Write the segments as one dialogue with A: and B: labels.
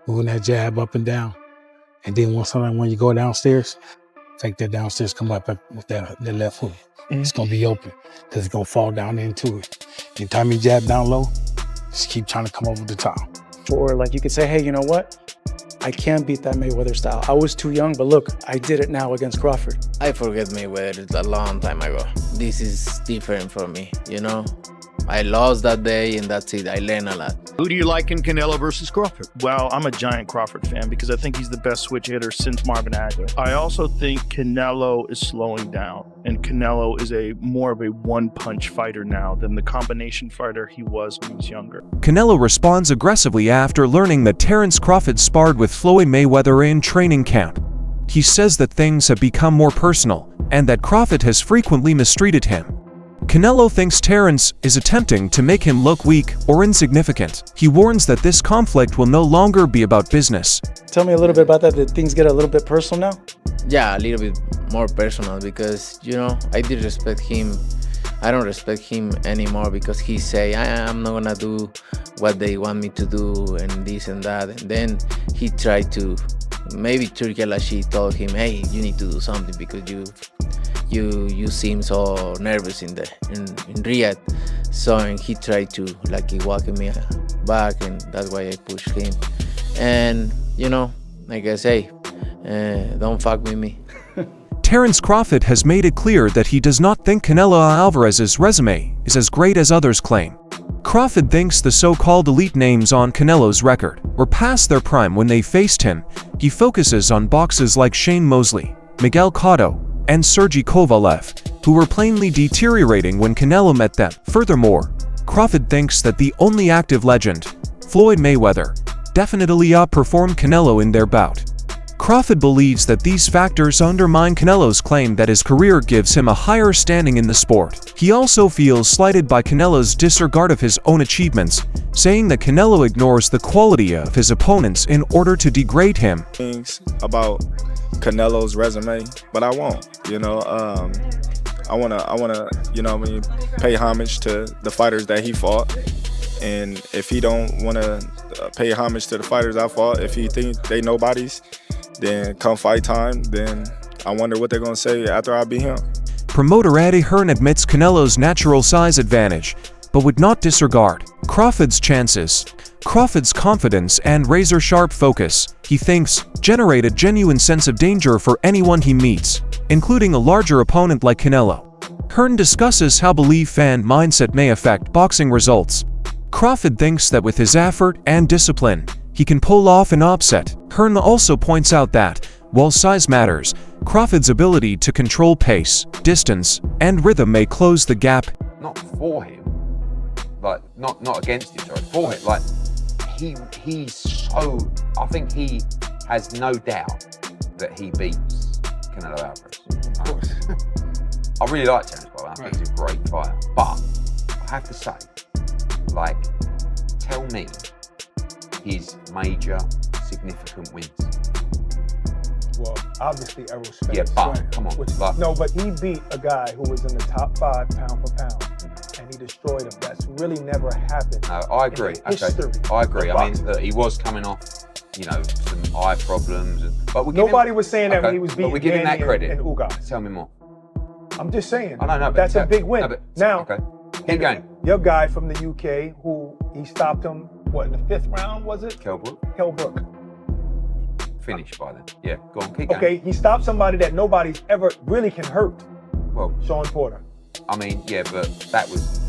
A: moving that jab up and down. And then when you go downstairs, fake that downstairs, come up with that left hook. It's gonna be open because it's gonna fall down into it. Anytime you jab down low, just keep trying to come over the top.
B: Or like you could say, hey, you know what? I can't beat that Mayweather style. I was too young, but look, I did it now against Crawford.
C: I forget Mayweather a long time ago. This is different for me, you know? I lost that day and that's it. I learned a lot.
D: Who do you like in Canelo versus Crawford?
E: Well, I'm a giant Crawford fan because I think he's the best switch hitter since Marvin Hagler. I also think Canelo is slowing down, and Canelo is more of a one-punch fighter now than the combination fighter he was when he was younger.
F: Canelo responds aggressively after learning that Terence Crawford sparred with Floyd Mayweather in training camp. He says that things have become more personal and that Crawford has frequently mistreated him. Canelo thinks Terence is attempting to make him look weak or insignificant. He warns that this conflict will no longer be about business.
B: Tell me a little bit about that. Did things get a little bit personal now?
C: Yeah, a little bit more personal because, you know, I did respect him. I don't respect him anymore because he say, I'm not gonna do what they want me to do and this and that. And then he tried to, maybe Turki Alashi told him, hey, you need to do something because you seem so nervous in Riyadh. So and he tried to walk me back, and that's why I pushed him. And you know, like I say, don't fuck with me.
F: Terence Crawford has made it clear that he does not think Canelo Alvarez's resume is as great as others claim. Crawford thinks the so-called elite names on Canelo's record were past their prime when they faced him. He focuses on boxers like Shane Mosley, Miguel Cotto, and Sergey Kovalev, who were plainly deteriorating when Canelo met them. Furthermore, Crawford thinks that the only active legend, Floyd Mayweather, definitely outperformed Canelo in their bout. Crawford believes that these factors undermine Canelo's claim that his career gives him a higher standing in the sport. He also feels slighted by Canelo's disregard of his own achievements, saying that Canelo ignores the quality of his opponents in order to degrade him.
G: Things about Canelo's resume, but I won't. You know, I wanna, you know, pay homage to the fighters that he fought. And if he don't wanna pay homage to the fighters I fought, if he think they nobodies, then come fight time, then I wonder what they're gonna say after I beat him.
F: Promoter Eddie Hearn admits Canelo's natural size advantage, but would not disregard Crawford's chances. Crawford's confidence and razor-sharp focus, he thinks, generate a genuine sense of danger for anyone he meets, including a larger opponent like Canelo. Hearn discusses how belief and mindset may affect boxing results. Crawford thinks that with his effort and discipline, he can pull off an upset. Hearn also points out that, while size matters, Crawford's ability to control pace, distance, and rhythm may close the gap.
H: Not for him, like not against him, sorry, for him. Like he's so. I think he has no doubt that he beats Canelo Alvarez. Of course. I really like Terence Crawford. I think he's a great fighter, but I have to say, like, tell me his major significant wins.
I: Well, obviously Errol Spence.
H: Yeah, but come on.
I: No, but he beat a guy who was in the top 5 pound for pound, and he destroyed him. That's really never happened.
H: No, I agree. Okay, I agree. I mean, look, he was coming off, you know, some eye problems, but
I: nobody was saying that when he was beating.
H: But we're giving that credit.
I: And Ugas.
H: Tell me more.
I: I'm just saying.
H: I know,
I: that's a big win.
H: No, but,
I: now,
H: okay. Keep going.
I: Your guy from the UK, who he stopped him, what, in the 5th round, was it?
H: Kell Brook. Finished by then. Yeah, go on, keep going.
I: Okay, he stopped somebody that nobody's ever really can hurt.
H: Well,
I: Sean Porter.
H: I mean, yeah, but that was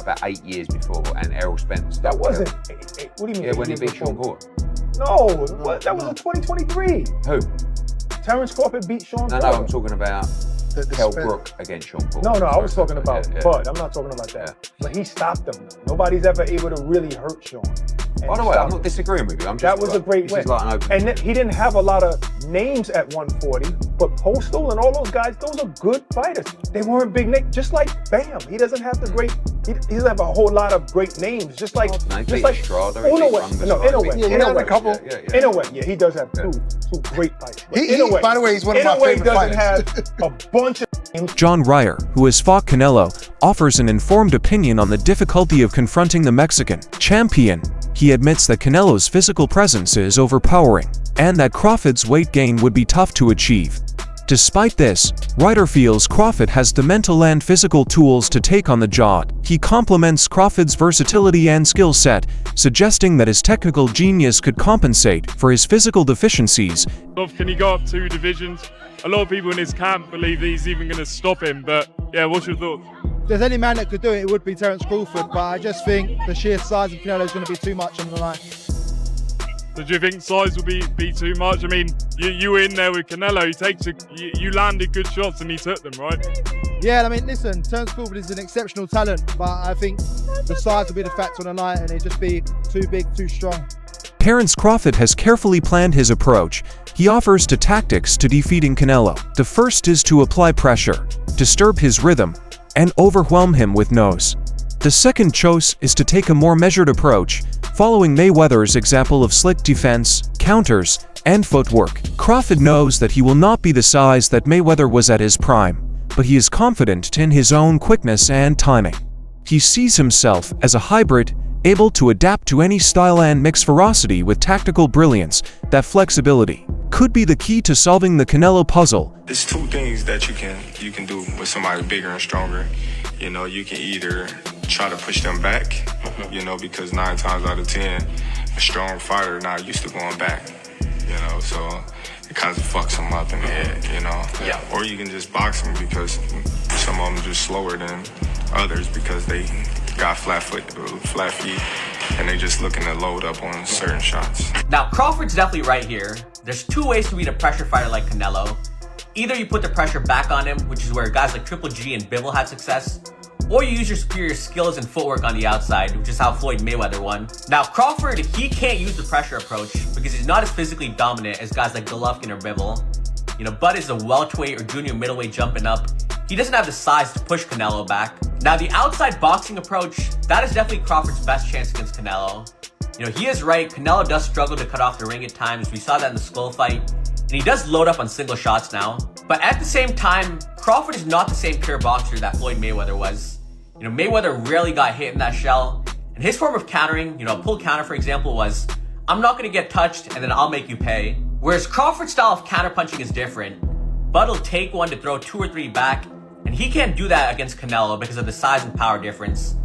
H: about 8 years before, and Errol Spence.
I: That wasn't. What do you mean?
H: Yeah, when he beat Sean Porter.
I: No, that was in 2023.
H: Who?
I: Terence Crawford beat Sean Porter.
H: No, I'm talking about Kell Brook against Sean Porter.
I: No, I was talking about Bud. I'm not talking about that.
H: Yeah.
I: But he stopped him. Nobody's ever able to really hurt Sean.
H: By the way, I'm not disagreeing with you. I'm just
I: that was a great win.
H: Like an open
I: and he didn't have a lot of names at 140, but Postal and all those guys, those are good fighters. They weren't big names. Just like Bam, he doesn't have the great. He doesn't have a whole lot of great names. Just like
H: Strada.
I: Yeah, he does have two great fights.
J: By the way, he's one of my favorite
I: doesn't
J: fighters.
I: have a bunch of names.
F: John Ryer, who has fought Canelo, offers an informed opinion on the difficulty of confronting the Mexican champion. He admits that Canelo's physical presence is overpowering, and that Crawford's weight gain would be tough to achieve. Despite this, Ryder feels Crawford has the mental and physical tools to take on the job. He compliments Crawford's versatility and skill set, suggesting that his technical genius could compensate for his physical deficiencies.
K: Can he go up 2 divisions? A lot of people in his camp believe that he's even going to stop him, but yeah, what's your thoughts?
L: If there's any man that could do it, it would be Terence Crawford, but I just think the sheer size of Canelo is going to be too much on the line.
K: So do you think size will be too much? I mean, you were in there with Canelo, you landed good shots and he took them, right?
L: Yeah, I mean, listen, Terence Crawford is an exceptional talent, but I think the size will be the factor on the night and it'd just be too big, too strong.
F: Terence Crawford has carefully planned his approach. He offers 2 tactics to defeating Canelo. The first is to apply pressure, disturb his rhythm, and overwhelm him with nose. The second choice is to take a more measured approach, following Mayweather's example of slick defense, counters, and footwork. Crawford knows that he will not be the size that Mayweather was at his prime, but he is confident in his own quickness and timing. He sees himself as a hybrid, able to adapt to any style and mix ferocity with tactical brilliance. That flexibility could be the key to solving the Canelo puzzle.
G: There's 2 things that you can do with somebody bigger and stronger. You know, you can either try to push them back, you know, because 9 times out of 10, a strong fighter not used to going back, you know, so it kind of fucks them up in the head, you know. Yeah. Or you can just box them because some of them are just slower than others because they got flat feet, and they just looking to load up on certain shots.
M: Now, Crawford's definitely right here. There's 2 ways to beat a pressure fighter like Canelo. Either you put the pressure back on him, which is where guys like Triple G and Bivol had success, or you use your superior skills and footwork on the outside, which is how Floyd Mayweather won. Now, Crawford, he can't use the pressure approach because he's not as physically dominant as guys like Golovkin or Bivol. You know, Bud is a welterweight or junior middleweight jumping up. He doesn't have the size to push Canelo back. Now, the outside boxing approach, that is definitely Crawford's best chance against Canelo. You know, he is right, Canelo does struggle to cut off the ring at times. We saw that in the Skull fight. And he does load up on single shots now. But at the same time, Crawford is not the same pure boxer that Floyd Mayweather was. You know, Mayweather rarely got hit in that shell. And his form of countering, you know, a pull counter, for example, was, I'm not going to get touched and then I'll make you pay. Whereas Crawford's style of counterpunching is different. Bud will take one to throw 2 or 3 back, and he can't do that against Canelo because of the size and power difference.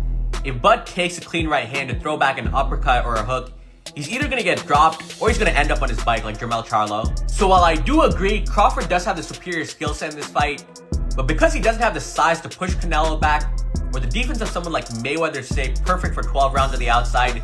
M: If Bud takes a clean right hand to throw back an uppercut or a hook, he's either going to get dropped or he's going to end up on his bike like Jermell Charlo. So while I do agree Crawford does have the superior skill set in this fight, but because he doesn't have the size to push Canelo back, or the defense of someone like Mayweather stay perfect for 12 rounds on the outside,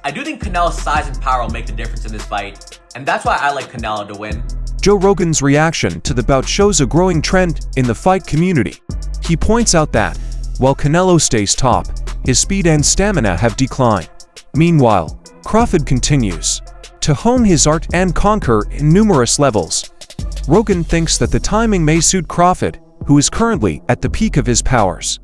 M: I do think Canelo's size and power will make the difference in this fight, and that's why I like Canelo to win.
F: Joe Rogan's reaction to the bout shows a growing trend in the fight community. He points out that, while Canelo stays top, his speed and stamina have declined. Meanwhile, Crawford continues to hone his art and conquer in numerous levels. Rogan thinks that the timing may suit Crawford, who is currently at the peak of his powers.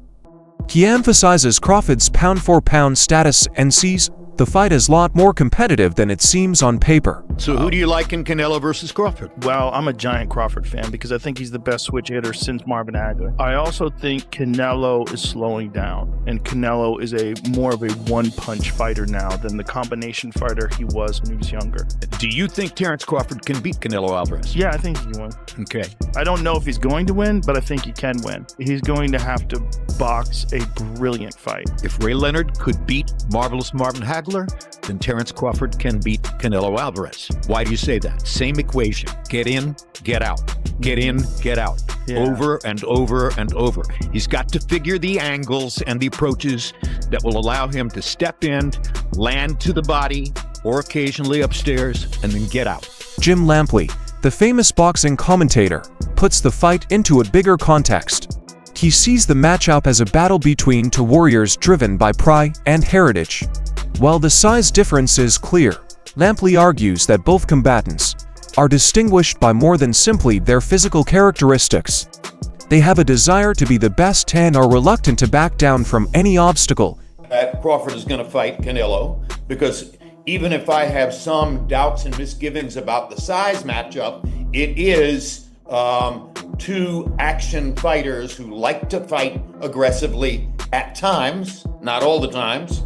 F: He emphasizes Crawford's pound-for-pound status and sees the fight is a lot more competitive than it seems on paper.
D: So who do you like in Canelo versus Crawford?
E: Well, I'm a giant Crawford fan because I think he's the best switch hitter since Marvin Hagler. I also think Canelo is slowing down, and Canelo is more of a one-punch fighter now than the combination fighter he was when he was younger.
D: Do you think Terence Crawford can beat Canelo Alvarez?
E: Yeah, I think he can win.
D: Okay.
E: I don't know if he's going to win, but I think he can win. He's going to have to box a brilliant fight.
D: If Ray Leonard could beat marvelous Marvin Hagler, then Terence Crawford can beat Canelo Alvarez. Why do you say that? Same equation. Get in, get out. Get in, get out.
E: Yeah.
D: Over and over and over. He's got to figure the angles and the approaches that will allow him to step in, land to the body, or occasionally upstairs, and then get out.
F: Jim Lampley, the famous boxing commentator, puts the fight into a bigger context. He sees the matchup as a battle between 2 warriors driven by pride and heritage. While the size difference is clear, Lampley argues that both combatants are distinguished by more than simply their physical characteristics. They have a desire to be the best and are reluctant to back down from any obstacle.
N: Crawford is going to fight Canelo because even if I have some doubts and misgivings about the size matchup, it is 2 action fighters who like to fight aggressively at times, not all the times,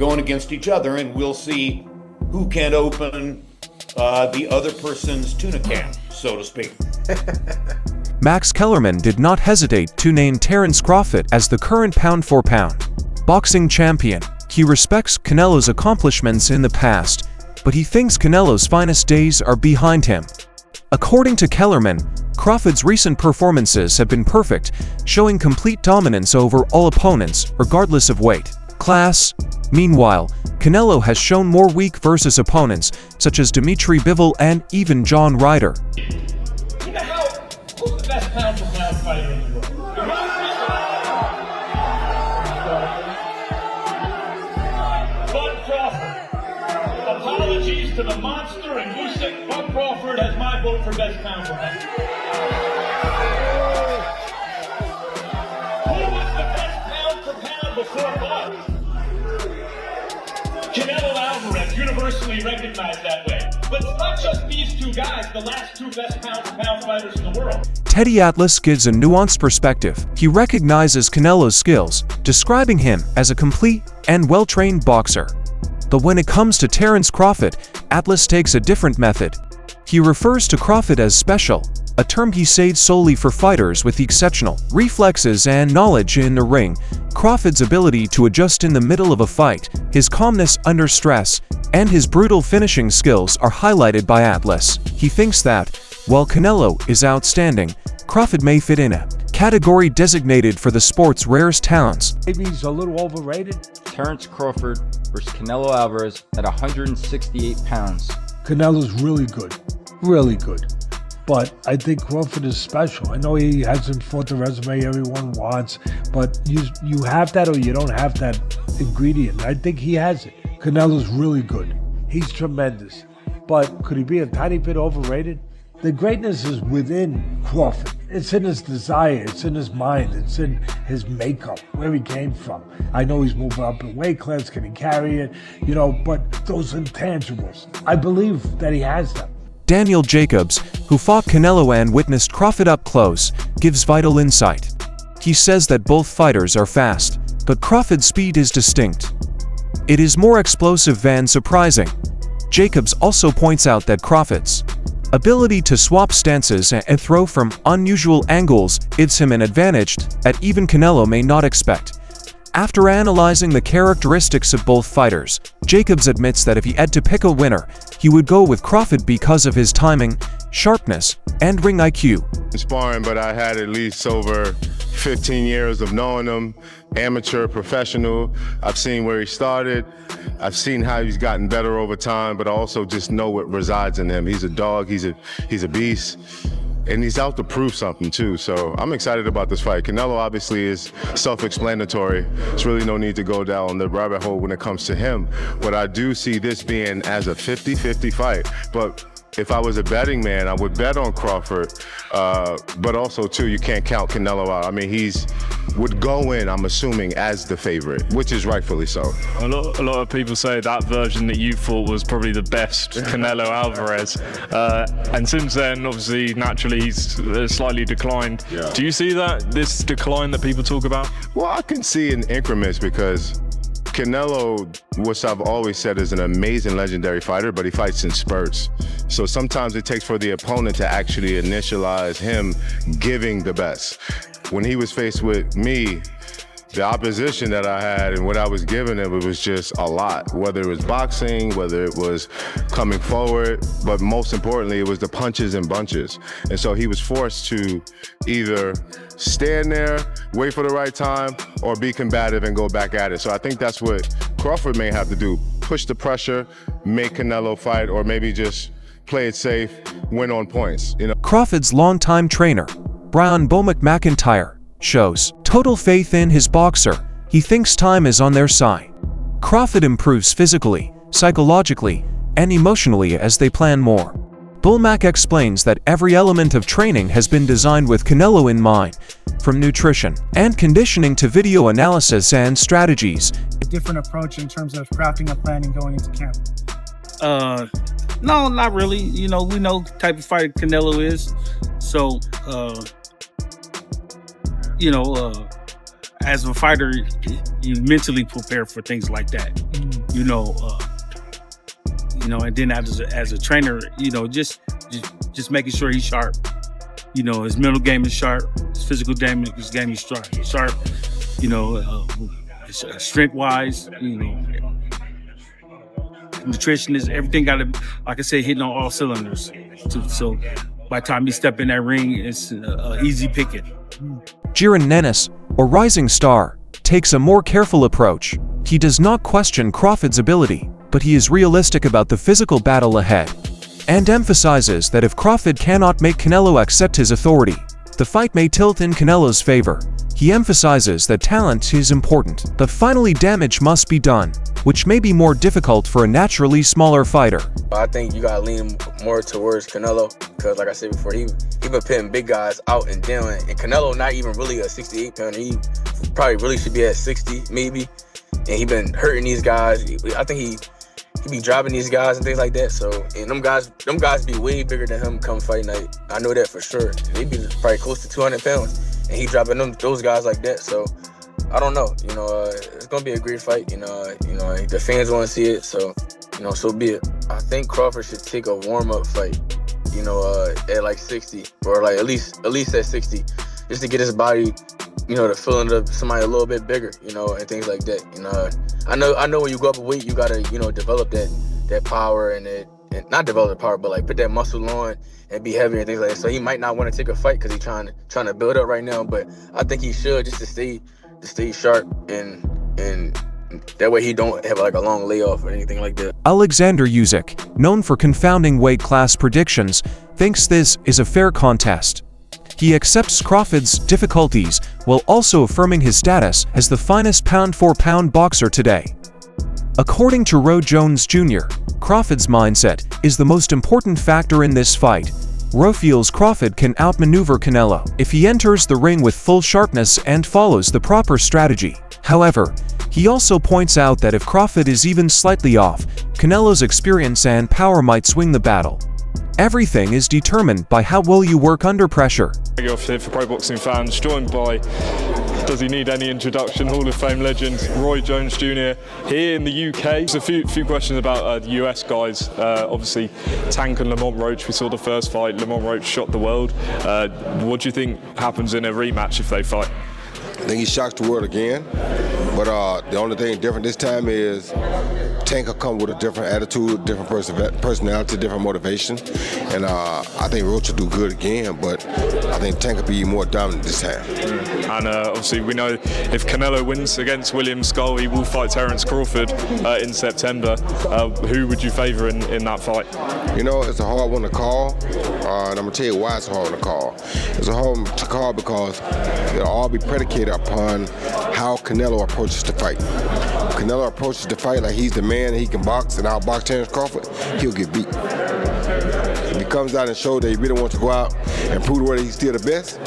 N: going against each other, and we'll see who can open the other person's tuna can, so to speak.
F: Max Kellerman did not hesitate to name Terence Crawford as the current pound-for-pound boxing champion. He respects Canelo's accomplishments in the past, but he thinks Canelo's finest days are behind him. According to Kellerman, Crawford's recent performances have been perfect, showing complete dominance over all opponents, regardless of weight, class. Meanwhile, Canelo has shown more weak versus opponents, such as Dimitri Bivol and even John Ryder.
O: Who's the best pound-for-pound fighter in the world? Bud Crawford. Apologies to the monster and Usyk. Bud Crawford has my vote for best pound-for-pound. Who was the best pound-for-pound before Bud? Canelo Alvarez, universally recognized that way. But it's not just these two guys, the last two best pound-for-pound fighters in the world.
F: Teddy Atlas gives a nuanced perspective. He recognizes Canelo's skills, describing him as a complete and well-trained boxer. But when it comes to Terence Crawford, Atlas takes a different method. He refers to Crawford as special, a term he saves solely for fighters with exceptional reflexes and knowledge in the ring. Crawford's ability to adjust in the middle of a fight, his calmness under stress, and his brutal finishing skills are highlighted by Atlas. He thinks that, while Canelo is outstanding, Crawford may fit in a category designated for the sport's rarest talents.
P: Maybe he's a little overrated. Terence Crawford versus Canelo Alvarez at 168 pounds.
Q: Canelo's really good. Really good. But I think Crawford is special. I know he hasn't fought the resume everyone wants, but you have that or you don't have that ingredient. I think he has it. Canelo's really good. He's tremendous. But could he be a tiny bit overrated? The greatness is within Crawford. It's in his desire, it's in his mind, it's in his makeup, where he came from. I know he's moving up in weight class, can he carry it? But those intangibles, I believe that he has them.
F: Daniel Jacobs, who fought Canelo and witnessed Crawford up close, gives vital insight. He says that both fighters are fast, but Crawford's speed is distinct. It is more explosive than surprising. Jacobs also points out that Crawford's ability to swap stances and throw from unusual angles gives him an advantage that even Canelo may not expect. After analyzing the characteristics of both fighters, Jacobs admits that if he had to pick a winner, he would go with Crawford because of his timing, sharpness, and ring IQ.
R: Sparring, but I had at least over 15 years of knowing him, amateur, professional. I've seen where he started. I've seen how he's gotten better over time, but I also just know what resides in him. He's a dog, he's a beast. And he's out to prove something too, so I'm excited about this fight. Canelo obviously is self-explanatory. There's really no need to go down the rabbit hole when it comes to him. But I do see this being as a 50-50 fight. But if I was a betting man, I would bet on Crawford. But also too, you can't count Canelo out. I mean, would go in, I'm assuming, as the favorite, which is rightfully so.
K: A lot of people say that version that you fought was probably the best, Canelo Alvarez. And since then, obviously, naturally, he's slightly declined.
R: Yeah.
K: Do you see this decline that people talk about?
R: Well, I can see in increments because Canelo, which I've always said is an amazing legendary fighter, but he fights in spurts. So sometimes it takes for the opponent to actually initialize him giving the best. When he was faced with me, the opposition that I had and what I was giving him, it was just a lot. Whether it was boxing, whether it was coming forward, but most importantly, it was the punches and bunches. And so he was forced to either stand there, wait for the right time, or be combative and go back at it. So I think that's what Crawford may have to do. Push the pressure, make Canelo fight, or maybe just play it safe, win on points.
F: Crawford's longtime trainer, Brian Bomack McIntyre, shows total faith in his boxer. He thinks time is on their side. Crawford improves physically, psychologically, and emotionally as they plan more. Bomack explains that every element of training has been designed with Canelo in mind, from nutrition and conditioning to video analysis and strategies.
S: A different approach in terms of crafting a plan and going into camp.
T: No, not really. We know the type of fighter Canelo is. So, as a fighter, you mentally prepare for things like that. You know, and then as a trainer, just making sure he's sharp. His mental game is sharp. His physical game is sharp. Strength wise, nutritionist, everything got to, like I said, hitting on all cylinders. So by the time you step in that ring, it's easy picking.
F: Jiren Nennis, or Rising Star, takes a more careful approach. He does not question Crawford's ability, but he is realistic about the physical battle ahead, and emphasizes that if Crawford cannot make Canelo accept his authority, the fight may tilt in Canelo's favor. He emphasizes that talent is important, but finally damage must be done, which may be more difficult for a naturally smaller fighter.
U: I think you gotta lean more towards Canelo, because like I said before, he been putting big guys out and down, and Canelo not even really a 68 pounder. He probably really should be at 60 maybe, and he been hurting these guys. I think he be dropping these guys and things like that. So, and them guys be way bigger than him come fight night. I know that for sure. They be probably close to 200 pounds, and he dropping those guys like that. So, I don't know. It's gonna be a great fight. The fans want to see it. So, so be it. I think Crawford should take a warm-up fight. At like 60, or like at least at 60, just to get his body, to fill into somebody a little bit bigger, and things like that. I know when you go up a weight, you gotta, develop that power and not develop the power, but like put that muscle on and be heavier and things like that. So he might not want to take a fight because he's trying to build up right now. But I think he should, just to stay sharp and that way he don't have like a long layoff or anything like that.
F: Alexander Usyk, known for confounding weight class predictions, thinks this is a fair contest. He accepts Crawford's difficulties while also affirming his status as the finest pound-for-pound boxer today. According to Roe Jones Jr., Crawford's mindset is the most important factor in this fight. Roe feels Crawford can outmaneuver Canelo if he enters the ring with full sharpness and follows the proper strategy. However, he also points out that if Crawford is even slightly off, Canelo's experience and power might swing the battle. Everything is determined by how well you work under pressure.
K: Off here for pro boxing fans, joined by, does he need any introduction, Hall of Fame legend Roy Jones Jr. here in the UK. There's a few questions about the US guys. Obviously, Tank and Lamont Roach, we saw the first fight, Lamont Roach shot the world. What do you think happens in a rematch if they fight?
J: I think he shocks the world again, but the only thing different this time is Tank will come with a different attitude, different personality, different motivation, and I think Roach will do good again, but I think Tank will be more dominant this time.
K: And obviously we know if Canelo wins against William Skull, he will fight Terence Crawford in September. Who would you favour in that fight?
J: It's a hard one to call, and I'm going to tell you why it's a hard one to call. It's a hard one to call because it'll all be predicated upon how Canelo approaches the fight. If Canelo approaches the fight like he's the man and he can box and outbox Terence Crawford, he'll get beat. If he comes out and shows that he really wants to go out and prove whether he's still the best,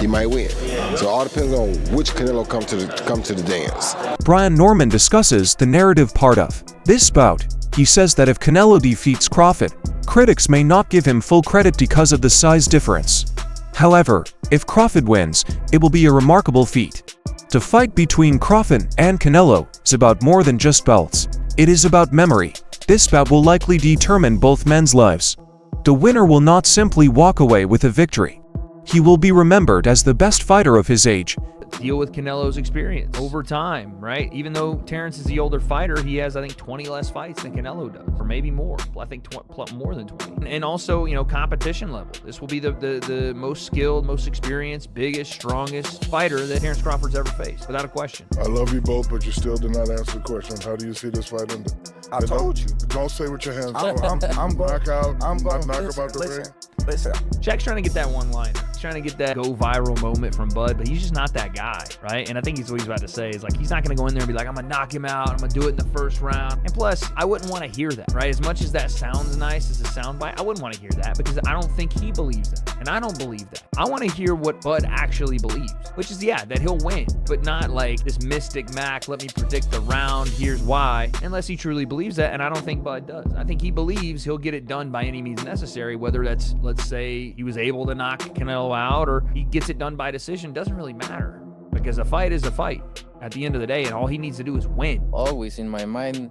J: he might win. So it all depends on which Canelo come to the dance.
F: Brian Norman discusses the narrative part of this bout. He says that if Canelo defeats Crawford, critics may not give him full credit because of the size difference. However, if Crawford wins, it will be a remarkable feat. The fight between Crawford and Canelo is about more than just belts. It is about memory. This bout will likely determine both men's lives. The winner will not simply walk away with a victory. He will be remembered as the best fighter of his age.
V: Deal with Canelo's experience over time, right? Even though Terence is the older fighter, he has, I think, 20 less fights than Canelo does, or maybe more. I think more than 20. And also, competition level. This will be the most skilled, most experienced, biggest, strongest fighter that Terence Crawford's ever faced, without a question.
W: I love you both, but you still did not answer the question. How do you see this fight ending?
J: I told you.
W: Don't say with your hands. I'm knockout. I'm not knock about the ring.
J: Listen.
V: Shaq's trying to get that one-liner. He's trying to get that go viral moment from Bud, but he's just not that guy, right? And I think he's what he's about to say is like, he's not going to go in there and be like, I'm going to knock him out. I'm going to do it in the first round. And plus, I wouldn't want to hear that, right? As much as that sounds nice as a soundbite, I wouldn't want to hear that because I don't think he believes that. And I don't believe that. I want to hear what Bud actually believes, which is, that he'll win, but not like this mystic Mac, let me predict the round, here's why, unless he truly believes that. And I don't think Bud does. I think he believes he'll get it done by any means necessary, whether that's, let's say, he was able to knock Canelo out or he gets it done by decision, doesn't really matter. because a fight is a fight at the end of the day, and all he needs to do is win.
A: Always in my mind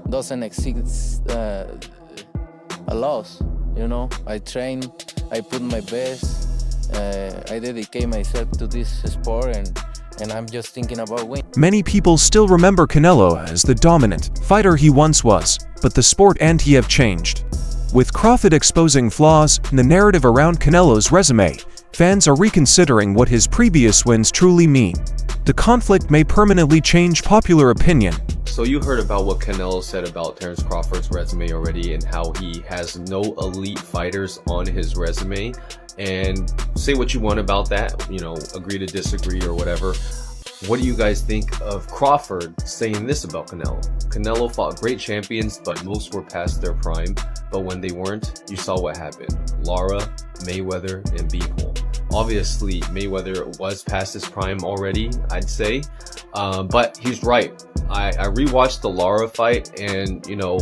A: doesn't exist a loss. You know, I train, I put my best, I dedicate myself to this sport, and I'm just thinking about winning.
F: Many people still remember Canelo as the dominant fighter he once was, but the sport and he have changed. With Crawford exposing flaws in the narrative around Canelo's resume, fans are reconsidering what his previous wins truly mean. The conflict may permanently change popular opinion.
B: So you heard about what Canelo said about Terence Crawford's resume already and how he has no elite fighters on his resume. And say what you want about that, you know, agree to disagree or whatever. What do you guys think of Crawford saying this about Canelo? Canelo fought great champions, but most were past their prime. But when they weren't, you saw what happened. Lara, Mayweather, and Bivol. Obviously, Mayweather was past his prime already, I'd say. But he's right. I rewatched the Lara fight, and, you know,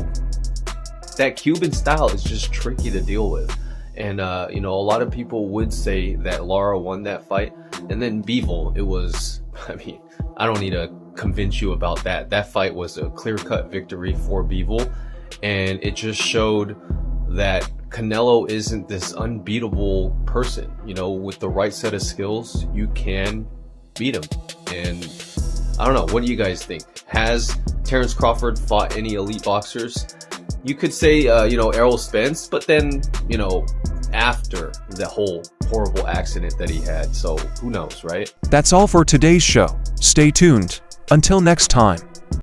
B: that Cuban style is just tricky to deal with. And, you know, a lot of people would say that Lara won that fight. And then Bivol, it was, I mean, I don't need to convince you about that. That fight was a clear-cut victory for Bivol. And it just showed that Canelo isn't this unbeatable person. You know, with the right set of skills, you can beat him. And I don't know, what do you guys think? Has Terence Crawford fought any elite boxers? You could say, you know, Errol Spence, but then, you know, after the whole horrible accident that he had. So who knows, right?
F: That's all for today's show. Stay tuned. Until next time.